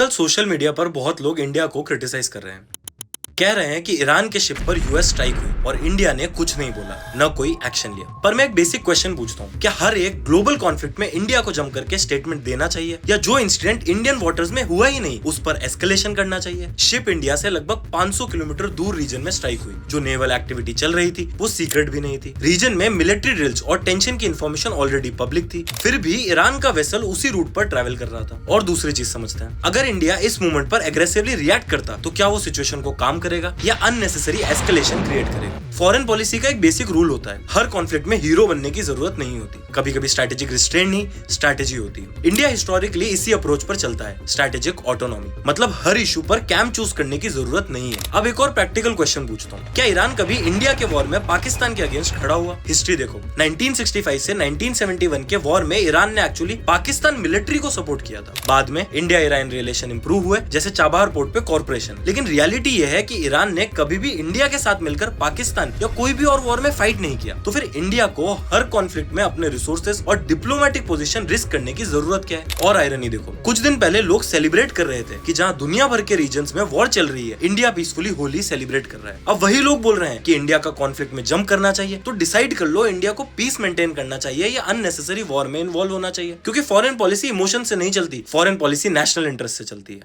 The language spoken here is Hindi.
आजकल सोशल मीडिया पर बहुत लोग इंडिया को क्रिटिसाइज कर रहे हैं, कह रहे हैं कि ईरान के शिप पर यूएस स्ट्राइक हुई और इंडिया ने कुछ नहीं बोला, न कोई एक्शन लिया। पर मैं एक बेसिक क्वेश्चन पूछता हूँ, क्या हर एक ग्लोबल कॉन्फ्लिक्ट में इंडिया को जम करके स्टेटमेंट देना चाहिए, या जो इंसिडेंट इंडियन वाटर्स में हुआ ही नहीं उस पर एस्केलेशन करना चाहिए? शिप इंडिया से लगभग 500 किलोमीटर दूर रीजन में स्ट्राइक हुई। जो नेवल एक्टिविटी चल रही थी वो सीक्रेट भी नहीं थी। रीजन में मिलिट्री ड्रिल्स और टेंशन की इन्फॉर्मेशन ऑलरेडी पब्लिक थी, फिर भी ईरान का वेसल उसी रूट पर ट्रेवल कर रहा था। और दूसरी चीज समझते हैं, अगर इंडिया इस मूवमेंट पर एग्रेसिवली रिएक्ट करता तो क्या वो सिचुएशन को काम करेगा या अननेसेसरी एस्केलेशन क्रिएट करेगा? फॉरेन पॉलिसी का एक बेसिक रूल होता है, हर कॉन्फ्लिक्ट में हीरो बनने की जरूरत नहीं होती। कभी कभी स्ट्रैटेजिक रिस्ट्रेंट ही स्ट्रैटेजी होती है। इंडिया हिस्टोरिकली इसी अप्रोच पर चलता है, स्ट्रैटेजिक ऑटोनॉमी, मतलब हर इशू पर कैंप चूज करने की जरूरत नहीं है। अब एक और प्रैक्टिकल क्वेश्चन पूछता हूँ, क्या ईरान कभी इंडिया के वॉर में पाकिस्तान के अगेंस्ट खड़ा हुआ? हिस्ट्री देखो, 1965 से 1971 के वॉर में ईरान ने एक्चुअली पाकिस्तान मिलिट्री को सपोर्ट किया था। बाद में इंडिया ईरान रिलेशन इंप्रूव हुए, जैसे चाबहार पोर्ट पे कॉर्पोरेशन। लेकिन रियलिटी यह है कि ईरान ने कभी भी इंडिया के साथ मिलकर पाकिस्तान या कोई भी और वॉर में फाइट नहीं किया। तो फिर इंडिया को हर कॉन्फ्लिक्ट में अपने रिसोर्सेज और डिप्लोमेटिक पोजीशन रिस्क करने की जरूरत क्या है? और आयरनी देखो, कुछ दिन पहले लोग सेलिब्रेट कर रहे थे कि जहां दुनिया भर के रीजन्स में वॉर चल रही है, इंडिया पीसफुली होली सेलिब्रेट कर रहा है। अब वही लोग बोल रहे हैं कि इंडिया का कॉन्फ्लिक्ट में जंप करना चाहिए। तो डिसाइड कर लो, इंडिया को पीस मेंटेन करना चाहिए या अननेसेसरी वॉर में इन्वॉल्व होना चाहिए? क्योंकि फॉरेन पॉलिसी इमोशन से नहीं चलती, फॉरेन पॉलिसी नेशनल इंटरेस्ट से चलती है।